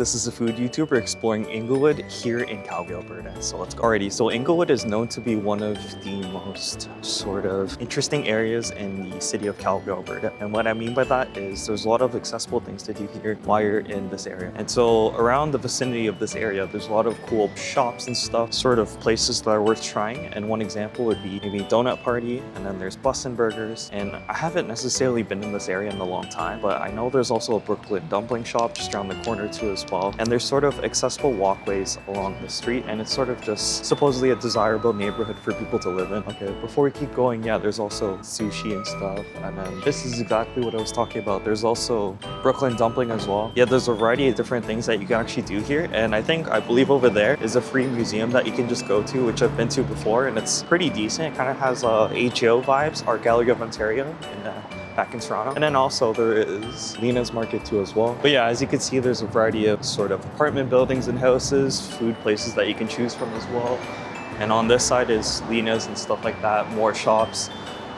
This is a food YouTuber exploring Inglewood here in Calgary, Alberta. So let's go. Alrighty, so Inglewood is known to be one of the most sort of interesting areas in the city of Calgary, Alberta. And what I mean by that is there's a lot of accessible things to do here while you're in this area. And so around the vicinity of this area, there's a lot of cool shops and stuff, sort of places that are worth trying. And one example would be maybe Donut Party, and then there's Bus and Burgers. And I haven't necessarily been in this area in a long time, but I know there's also a Brooklyn dumpling shop just around the corner too as well. And there's sort of accessible walkways along the street, and it's sort of just supposedly a desirable neighborhood for people to live in. Okay, before we keep going, yeah, there's also sushi and stuff. And then this is exactly what I was talking about. There's also Brooklyn dumpling as well. Yeah, there's a variety of different things that you can actually do here. And I believe over there is a free museum that you can just go to, which I've been to before, and it's pretty decent. It kind of has AGO vibes, Art Gallery of Ontario, back in Toronto. And then also there is Lena's Market too as well. But yeah, as you can see, there's a variety of sort of apartment buildings and houses, food places that you can choose from as well. And on this side is Lena's and stuff like that, more shops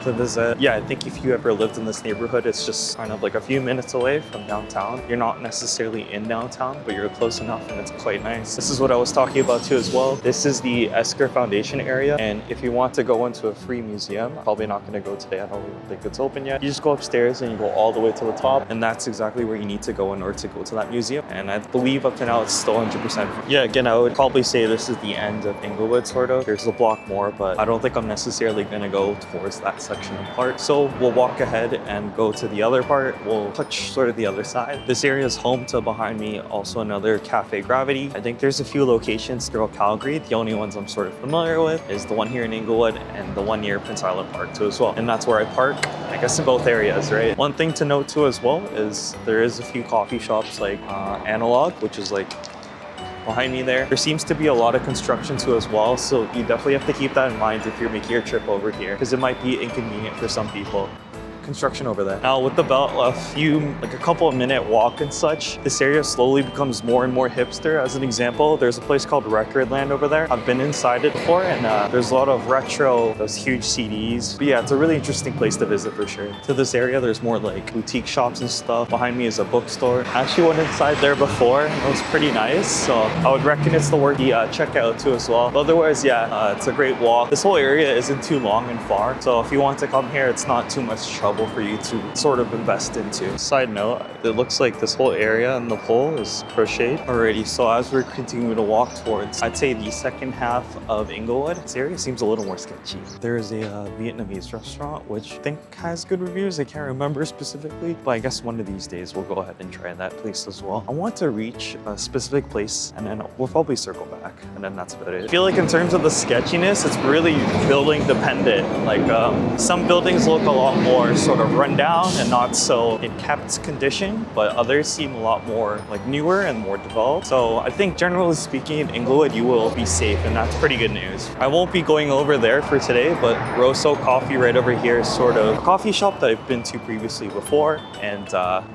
to visit. Yeah, I think if you ever lived in this neighborhood, it's just kind of like a few minutes away from downtown. You're not necessarily in downtown, but you're close enough and it's quite nice. This is what I was talking about too as well. This is the Esker Foundation area. And if you want to go into a free museum, probably not going to go today. I don't even think it's open yet. You just go upstairs and you go all the way to the top. And that's exactly where you need to go in order to go to that museum. And I believe up to now it's still 100%. Yeah, again, I would probably say this is the end of Inglewood sort of. There's a block more, but I don't think I'm necessarily going to go towards that section apart. So we'll walk ahead and go to the other part. We'll touch sort of the other side. This area is home to, behind me, also another Cafe Gravity. I think there's a few locations throughout Calgary. The only ones I'm sort of familiar with is the one here in Inglewood and the one near Prince Island Park too as well. And that's where I park, I guess, in both areas, right? One thing to note too as well is there is a few coffee shops like Analog, which is like behind me there. There seems to be a lot of construction too as well, so you definitely have to keep that in mind if you're making your trip over here, because it might be inconvenient for some people. Construction over there. Now with the belt, a couple of minute walk and such, this area slowly becomes more and more hipster. As an example, there's a place called Recordland over there. I've been inside it before, and there's a lot of retro, those huge CDs. But yeah, it's a really interesting place to visit for sure. To this area, there's more like boutique shops and stuff. Behind me is a bookstore. I actually went inside there before. It was pretty nice, so I would reckon it's the worth the checkout too as well. But otherwise, yeah, it's a great walk. This whole area isn't too long and far, so if you want to come here, it's not too much trouble for you to sort of invest into. Side note, it looks like this whole area and the pole is crocheted. Alrighty, so as we're continuing to walk towards, I'd say the second half of Inglewood, this area seems a little more sketchy. There is a Vietnamese restaurant, which I think has good reviews. I can't remember specifically, but I guess one of these days we'll go ahead and try that place as well. I want to reach a specific place and then we'll probably circle back, and then that's about it. I feel like in terms of the sketchiness, it's really building dependent. Like some buildings look a lot more sort of run down and not so in kept condition, but others seem a lot more like newer and more developed. So I think generally speaking in Inglewood, you will be safe, and that's pretty good news. I won't be going over there for today, but Rosso Coffee right over here is sort of a coffee shop that I've been to previously before. And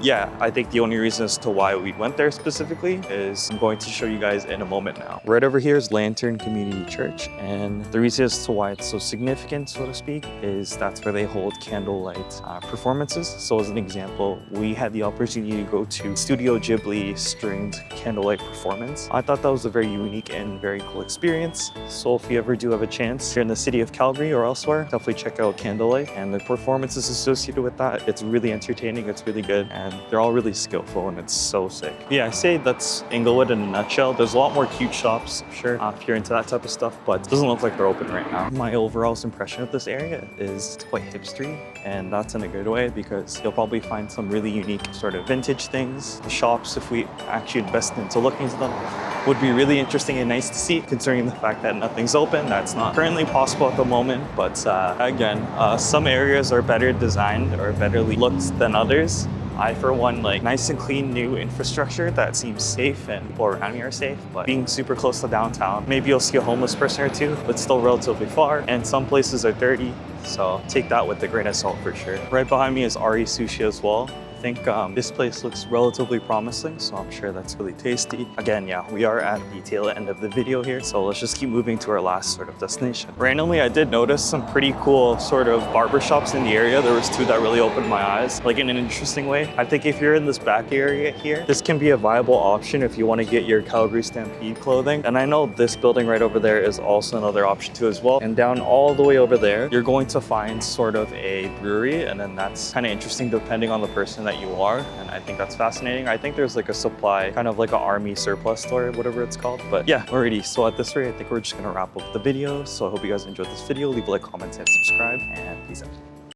yeah, I think the only reason as to why we went there specifically is I'm going to show you guys in a moment now. Right over here is Lantern Community Church, and the reason as to why it's so significant, so to speak, is that's where they hold candlelight performances. So as an example, we had the opportunity to go to Studio Ghibli stringed candlelight performance. I thought that was a very unique and very cool experience. So if you ever do have a chance here in the city of Calgary or elsewhere, definitely check out Candlelight and the performances associated with that. It's really entertaining, it's really good, and they're all really skillful, and it's so sick. Yeah, I say that's Inglewood in a nutshell. There's a lot more cute shops, I'm sure, if you're into that type of stuff, but it doesn't look like they're open right now. My overall impression of this area is it's quite hipstery, and that's in a good way because you'll probably find some really unique sort of vintage things. The shops, if we actually invest into looking into them, would be really interesting and nice to see, considering the fact that nothing's open. That's not currently possible at the moment, but again, some areas are better designed or better looked than others. I, for one, like nice and clean new infrastructure that seems safe and people around me are safe, but being super close to downtown, maybe you'll see a homeless person or two, but still relatively far, and some places are dirty, so take that with a grain of salt for sure. Right behind me is Ari Sushi as well. think this place looks relatively promising, so I'm sure that's really tasty. Again, yeah, we are at the tail end of the video here, so let's just keep moving to our last sort of destination. Randomly, I did notice some pretty cool sort of barber shops in the area. There was two that really opened my eyes, like in an interesting way. I think if you're in this back area here, this can be a viable option if you want to get your Calgary Stampede clothing. And I know this building right over there is also another option too as well. And down all the way over there, you're going to find sort of a brewery, and then that's kind of interesting depending on the person that you are. And I think that's fascinating. I think there's like a supply, kind of like an army surplus store, whatever it's called. But yeah, alrighty. So at this rate, I think we're just gonna wrap up the video. So I hope you guys enjoyed this video. Leave a like, comment, and subscribe, and peace out.